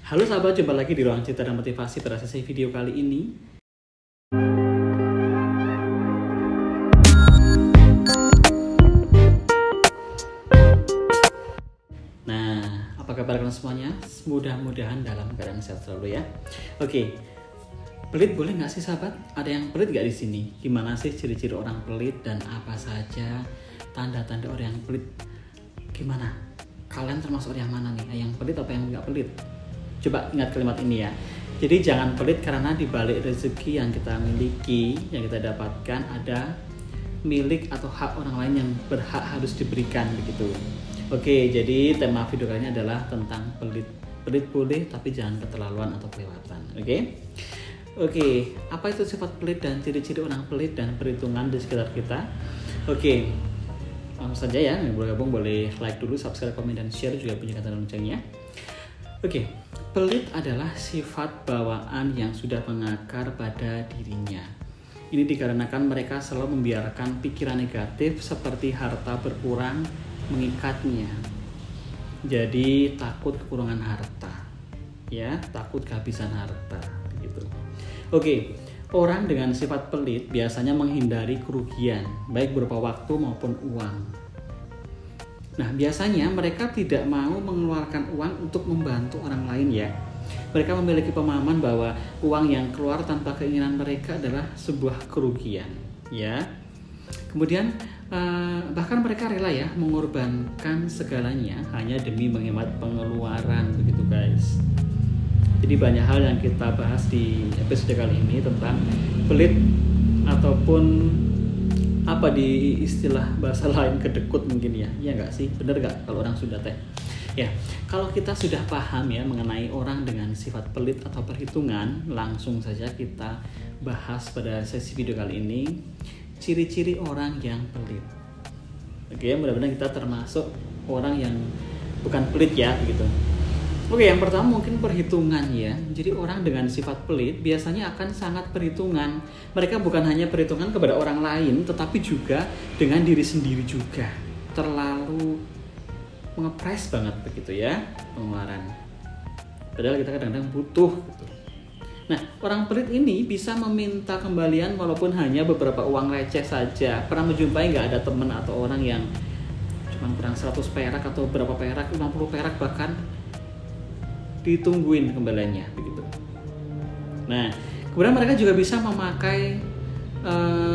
Halo sahabat, jumpa lagi di Ruang Cerita dan Motivasi pada sesi video kali ini. Nah, apa kabar kalian semuanya? Mudah-mudahan dalam keadaan sehat selalu ya. Oke, pelit boleh nggak sih sahabat? Ada yang pelit nggak di sini? Gimana sih ciri-ciri orang pelit dan apa saja tanda-tanda orang yang pelit? Gimana? Kalian termasuk yang mana nih? Yang pelit apa yang nggak pelit? Coba ingat kalimat ini ya. Jadi jangan pelit karena di balik rezeki yang kita miliki, yang kita dapatkan ada milik atau hak orang lain yang berhak harus diberikan begitu. Oke, jadi tema video kali ini adalah tentang pelit. Pelit boleh tapi jangan keterlaluan atau kelewatan. Oke, apa itu sifat pelit dan ciri-ciri orang pelit dan perhitungan di sekitar kita? Oke, langsung saja ya. Yang boleh gabung boleh like dulu, subscribe, komen, dan share juga punya kata loncengnya. Oke, pelit adalah sifat bawaan yang sudah mengakar pada dirinya. Ini dikarenakan mereka selalu membiarkan pikiran negatif seperti harta berkurang mengikatnya. Jadi takut kekurangan harta, ya, takut kehabisan harta, gitu. Oke, orang dengan sifat pelit biasanya menghindari kerugian, baik berupa waktu maupun uang. Nah, biasanya mereka tidak mau mengeluarkan uang untuk membantu orang lain ya. Mereka memiliki pemahaman bahwa uang yang keluar tanpa keinginan mereka adalah sebuah kerugian, ya. Kemudian bahkan mereka rela ya mengorbankan segalanya hanya demi menghemat pengeluaran, begitu guys. Jadi banyak hal yang kita bahas di episode kali ini tentang pelit ataupun apa di istilah bahasa lain kedekut mungkin ya. Iya nggak sih? Bener nggak kalau orang Sunda teh? Ya, kalau kita sudah paham ya mengenai orang dengan sifat pelit atau perhitungan, langsung saja kita bahas pada sesi video kali ini ciri-ciri orang yang pelit. Oke, mudah-mudahan kita termasuk orang yang bukan pelit ya, begitu. Oke, yang pertama mungkin perhitungan ya. Jadi orang dengan sifat pelit biasanya akan sangat perhitungan. Mereka bukan hanya perhitungan kepada orang lain, tetapi juga dengan diri sendiri juga. Terlalu ngepres banget begitu ya pengeluaran. Padahal kita kadang-kadang butuh gitu. Nah, orang pelit ini bisa meminta kembalian walaupun hanya beberapa uang receh saja. Pernah menjumpai nggak ada teman atau orang yang cuma kurang 100 perak atau berapa perak, 50 perak bahkan ditungguin kembaliannya begitu. Nah, kemudian mereka juga bisa memakai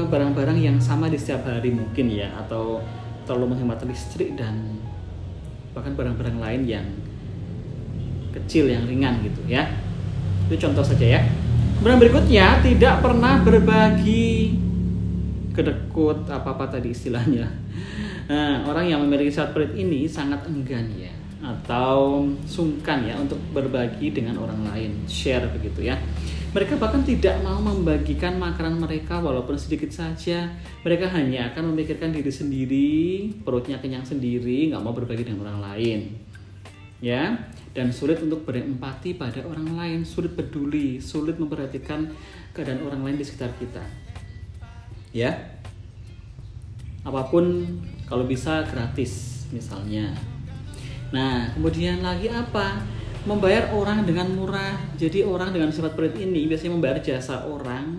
barang-barang yang sama di setiap hari mungkin ya, atau terlalu menghemat listrik dan bahkan barang-barang lain yang kecil yang ringan gitu ya. Itu contoh saja ya. Kemudian berikutnya tidak pernah berbagi, kedekut apa-apa tadi istilahnya. Nah, orang yang memiliki sifat pelit ini sangat enggan ya, atau sungkan ya untuk berbagi dengan orang lain, share begitu ya. Mereka bahkan tidak mau membagikan makanan mereka walaupun sedikit saja. Mereka hanya akan memikirkan diri sendiri, perutnya kenyang sendiri, nggak mau berbagi dengan orang lain, ya. Dan sulit untuk berempati pada orang lain, sulit peduli, sulit memperhatikan keadaan orang lain di sekitar kita, ya. Apapun kalau bisa gratis misalnya. Nah, kemudian lagi apa? Membayar orang dengan murah. Jadi orang dengan sifat pelit ini biasanya membayar jasa orang.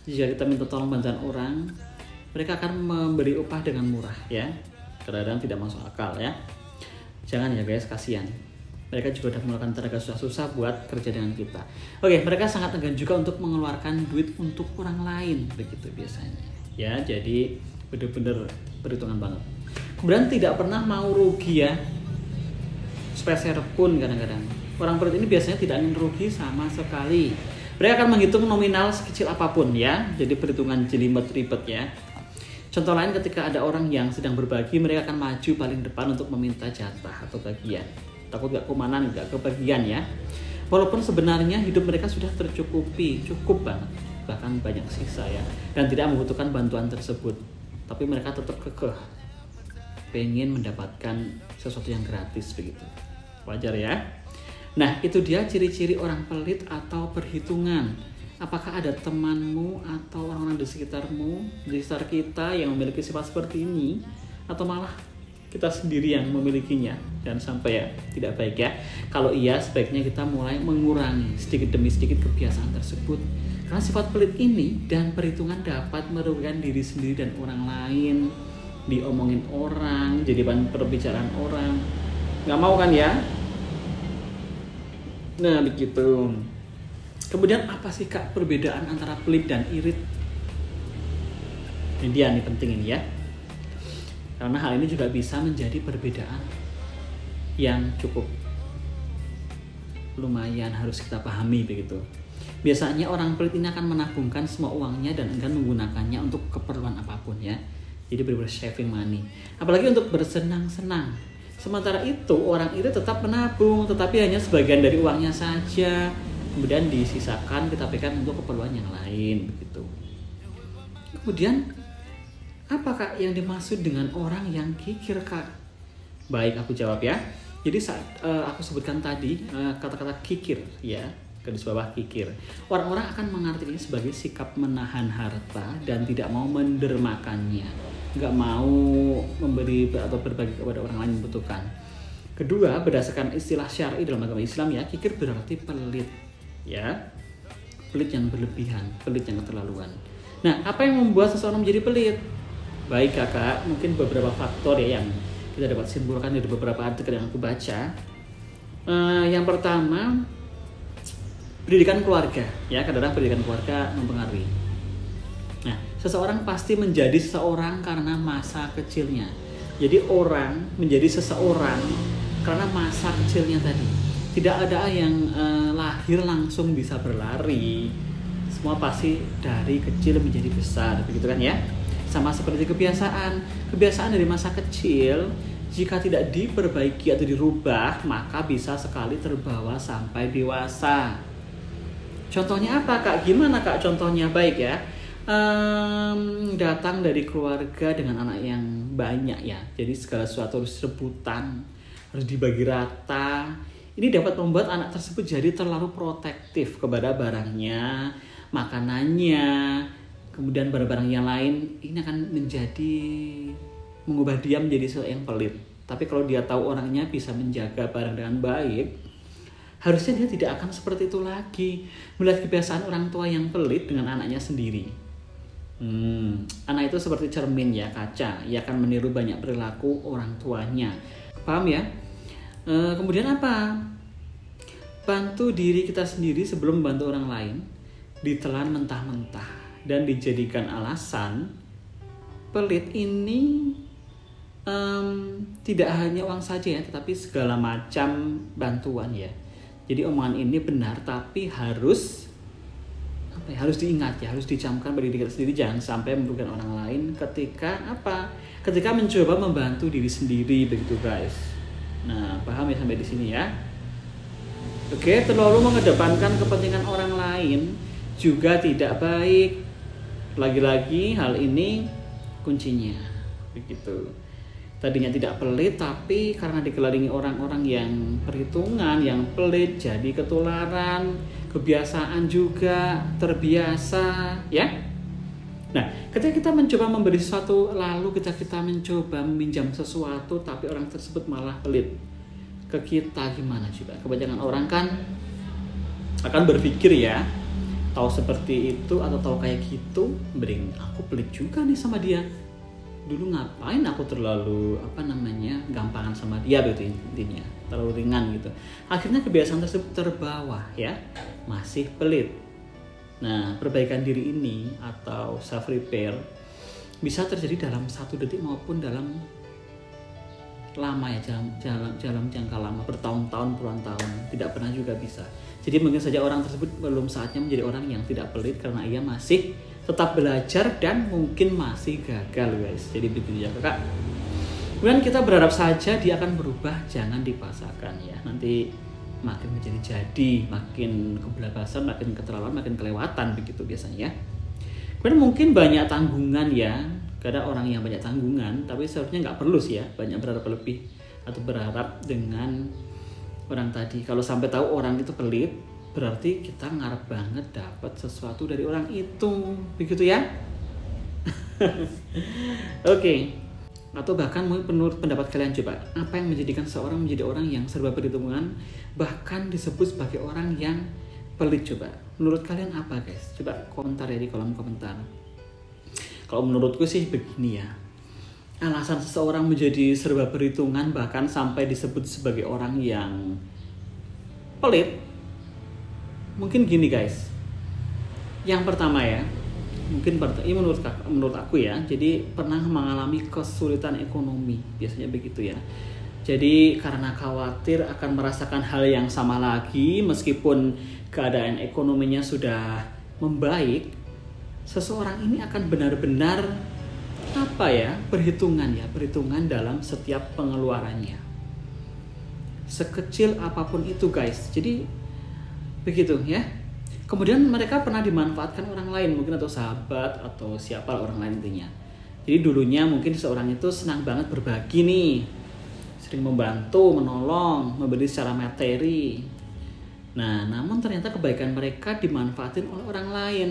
Jika kita minta tolong bantuan orang, mereka akan memberi upah dengan murah ya. Kadang-kadang tidak masuk akal ya. Jangan ya guys, kasihan. Mereka juga sudah mengeluarkan tenaga susah-susah buat kerja dengan kita. Oke, mereka sangat enggan juga untuk mengeluarkan duit untuk orang lain begitu biasanya. Ya, jadi benar-benar perhitungan banget. Kemudian tidak pernah mau rugi ya. Sepeser pun kadang-kadang. Orang pelit ini biasanya tidak ingin rugi sama sekali. Mereka akan menghitung nominal sekecil apapun ya. Jadi perhitungan jelimet ribet ya. Contoh lain ketika ada orang yang sedang berbagi, mereka akan maju paling depan untuk meminta jatah atau bagian. Takut gak kumanan, gak kebagian ya. Walaupun sebenarnya hidup mereka sudah tercukupi, cukup banget. Bahkan banyak sisa ya. Dan tidak membutuhkan bantuan tersebut. Tapi mereka tetap kekeh, pengen mendapatkan sesuatu yang gratis begitu. Wajar ya. Nah, itu dia ciri-ciri orang pelit atau perhitungan. Apakah ada temanmu atau orang-orang di sekitarmu, di sekitar kita yang memiliki sifat seperti ini, atau malah kita sendiri yang memilikinya, dan sampai ya tidak baik ya. Kalau iya, sebaiknya kita mulai mengurangi sedikit demi sedikit kebiasaan tersebut. Karena sifat pelit ini dan perhitungan dapat merugikan diri sendiri dan orang lain, diomongin orang, jadi bahan perbicaraan orang. Nggak mau kan ya? Nah begitu. Kemudian apa sih Kak perbedaan antara pelit dan irit? Ini dia nih, penting ini ya. Karena hal ini juga bisa menjadi perbedaan yang cukup lumayan harus kita pahami begitu. Biasanya orang pelit ini akan menabungkan semua uangnya dan enggan menggunakannya untuk keperluan apapun ya. Jadi benar-benar saving money. Apalagi untuk bersenang-senang. Sementara itu orang irit tetap menabung, tetapi hanya sebagian dari uangnya saja. Kemudian disisakan kita pikirkan untuk keperluan yang lain begitu. Kemudian apa Kak yang dimaksud dengan orang yang kikir Kak? Baik, aku jawab ya. Jadi saat aku sebutkan tadi kata-kata kikir ya, garis bawah kikir. Orang-orang akan mengartinya sebagai sikap menahan harta dan tidak mau mendermakannya, nggak mau memberi atau berbagi kepada orang lain yang membutuhkan. Kedua, berdasarkan istilah syar'i dalam agama Islam ya, kikir berarti pelit ya, pelit yang berlebihan, pelit yang keterlaluan. Nah, apa yang membuat seseorang menjadi pelit? Baik Kakak, mungkin beberapa faktor ya yang kita dapat simpulkan dari beberapa artikel yang aku baca. Yang pertama, pendidikan keluarga ya, kadang-kadang pendidikan keluarga mempengaruhi. Nah, seseorang pasti menjadi seseorang karena masa kecilnya. Jadi orang menjadi seseorang karena masa kecilnya tadi. Tidak ada yang lahir langsung bisa berlari. Semua pasti dari kecil menjadi besar, begitu kan ya? Sama seperti kebiasaan dari masa kecil, jika tidak diperbaiki atau dirubah, maka bisa sekali terbawa sampai dewasa. Contohnya apa Kak? Gimana Kak contohnya? Baik ya, datang dari keluarga dengan anak yang banyak ya, jadi segala sesuatu harus rebutan, harus dibagi rata. Ini dapat membuat anak tersebut jadi terlalu protektif kepada barangnya, makanannya, kemudian barang-barang yang lain. Ini akan mengubah dia menjadi seorang yang pelit. Tapi kalau dia tahu orangnya bisa menjaga barang dengan baik, harusnya dia tidak akan seperti itu lagi. Melihat kebiasaan orang tua yang pelit dengan anaknya sendiri. Anak itu seperti cermin ya, kaca. Ia akan meniru banyak perilaku orang tuanya. Paham ya? Kemudian apa? Bantu diri kita sendiri sebelum membantu orang lain. Ditelan mentah-mentah dan dijadikan alasan. Pelit ini tidak hanya uang saja ya, tetapi segala macam bantuan ya. Jadi omongan ini benar, tapi harus diingat ya, harus dicamkan pada diri kita sendiri, jangan sampai merugikan orang lain ketika mencoba membantu diri sendiri begitu guys. Nah, paham ya sampai di sini ya? Oke, terlalu mengedepankan kepentingan orang lain juga tidak baik. Lagi-lagi hal ini kuncinya begitu. Tadinya tidak pelit, tapi karena dikelilingi orang-orang yang perhitungan, yang pelit, jadi ketularan, kebiasaan juga terbiasa ya. Nah, ketika kita mencoba memberi sesuatu, lalu kita mencoba meminjam sesuatu, tapi orang tersebut malah pelit ke kita, gimana juga? Kebanyakan orang kan akan berpikir ya, tahu seperti itu atau tahu kayak gitu, bering aku pelit juga nih sama dia. Dulu ngapain aku terlalu gampangan sama dia begitu intinya, terlalu ringan gitu. Akhirnya kebiasaan tersebut terbawa ya, masih pelit. Nah, perbaikan diri ini atau self repair bisa terjadi dalam 1 detik maupun dalam lama ya, dalam jangka lama, bertahun-tahun, puluhan tahun, tidak pernah juga bisa. Jadi mungkin saja orang tersebut belum saatnya menjadi orang yang tidak pelit karena ia masih tetap belajar dan mungkin masih gagal guys. Jadi begitu ya Kak. Kemudian kita berharap saja dia akan berubah, jangan dipaksakan ya. Nanti makin menjadi, makin kebablasan, makin keterlaluan, makin kelewatan begitu biasanya ya. Kemudian mungkin banyak tanggungan ya. Kadang orang yang banyak tanggungan, tapi seharusnya nggak perlu sih ya banyak berharap lebih atau berharap dengan orang tadi. Kalau sampai tahu orang itu pelit, berarti kita ngarep banget dapat sesuatu dari orang itu, begitu ya. Oke. Atau bahkan menurut pendapat kalian, coba apa yang menjadikan seorang menjadi orang yang serba perhitungan, bahkan disebut sebagai orang yang pelit? Coba menurut kalian apa guys? Coba komentar ya di kolom komentar. Kalau menurutku sih begini ya, alasan seseorang menjadi serba perhitungan bahkan sampai disebut sebagai orang yang pelit, mungkin gini guys. Yang pertama ya, mungkin ini menurut aku ya, jadi pernah mengalami kesulitan ekonomi, biasanya begitu ya. Jadi karena khawatir akan merasakan hal yang sama lagi meskipun keadaan ekonominya sudah membaik, seseorang ini akan benar-benar perhitungan dalam setiap pengeluarannya, sekecil apapun itu guys. Jadi begitu ya. Kemudian mereka pernah dimanfaatkan orang lain, mungkin atau sahabat atau siapa orang lain intinya. Jadi dulunya mungkin seorang itu senang banget berbagi nih, sering membantu, menolong, memberi secara materi. Nah, namun ternyata kebaikan mereka dimanfaatin oleh orang lain.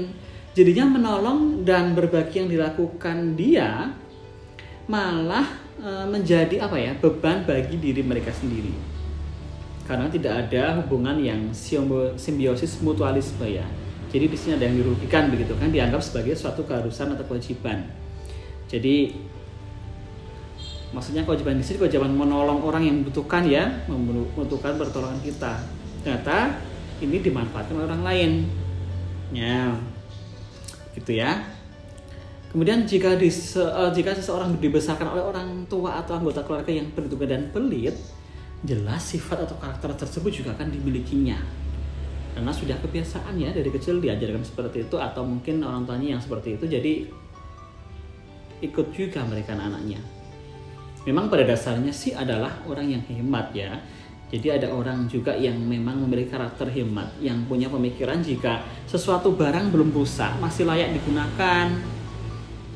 Jadinya menolong dan berbagi yang dilakukan dia malah menjadi beban bagi diri mereka sendiri. Karena tidak ada hubungan yang simbiosis mutualisme ya. Jadi di sini ada yang dirugikan begitu kan, dianggap sebagai suatu keharusan atau kewajiban. Jadi maksudnya kewajiban di sini kewajiban menolong orang yang membutuhkan ya, membutuhkan pertolongan kita. Ternyata ini dimanfaatkan oleh orang lain. Ya. Gitu ya. Kemudian jika seseorang dibesarkan oleh orang tua atau anggota keluarga yang perhitungan dan pelit, jelas sifat atau karakter tersebut juga akan dimilikinya. Karena sudah kebiasaan ya, dari kecil diajarkan seperti itu, atau mungkin orang tuanya yang seperti itu, jadi ikut juga mereka anak-anaknya. Memang pada dasarnya sih adalah orang yang hemat ya. Jadi ada orang juga yang memang memiliki karakter hemat, yang punya pemikiran jika sesuatu barang belum rusak, masih layak digunakan,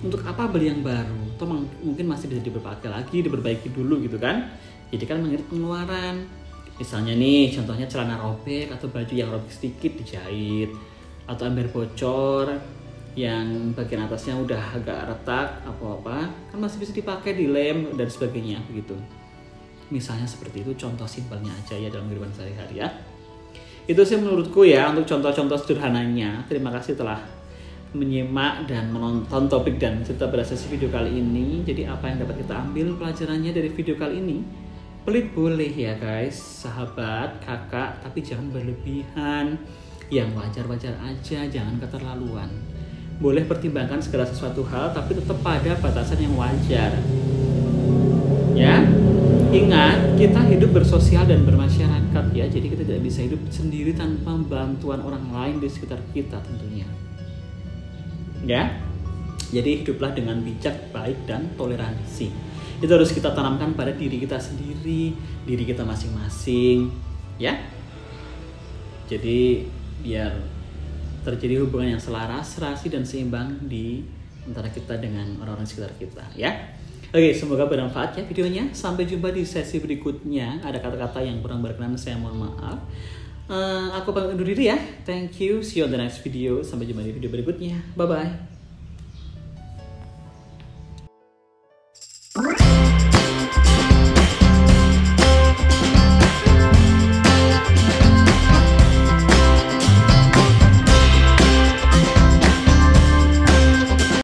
untuk apa beli yang baru? Atau mungkin masih bisa dipakai lagi, diperbaiki dulu gitu kan. Jadi kan mengirit pengeluaran. Misalnya nih, contohnya celana robek atau baju yang robek sedikit dijahit, atau ember bocor yang bagian atasnya udah agak retak apa-apa, kan masih bisa dipakai, dilem dan sebagainya begitu. Misalnya seperti itu, contoh simpelnya aja ya dalam kehidupan sehari-hari ya. Itu sih menurutku ya untuk contoh-contoh sederhananya. Terima kasih telah menyimak dan menonton topik dan cerita pada sesi video kali ini. Jadi apa yang dapat kita ambil pelajarannya dari video kali ini? Pelit boleh ya guys, sahabat, kakak, tapi jangan berlebihan. Yang wajar-wajar aja, jangan keterlaluan. Boleh pertimbangkan segala sesuatu hal, tapi tetap pada batasan yang wajar. Ya, ingat kita hidup bersosial dan bermasyarakat ya. Jadi kita tidak bisa hidup sendiri tanpa bantuan orang lain di sekitar kita tentunya. Ya, jadi hiduplah dengan bijak, baik, dan toleransi. Itu harus kita tanamkan pada diri kita sendiri, diri kita masing-masing, ya. Jadi biar terjadi hubungan yang selaras, serasi, dan seimbang di antara kita dengan orang-orang sekitar kita, ya. Oke, semoga bermanfaat ya videonya. Sampai jumpa di sesi berikutnya. Ada kata-kata yang kurang berkenan, saya mohon maaf. Aku pamit undur diri ya. Thank you. See you on the next video. Sampai jumpa di video berikutnya. Bye-bye.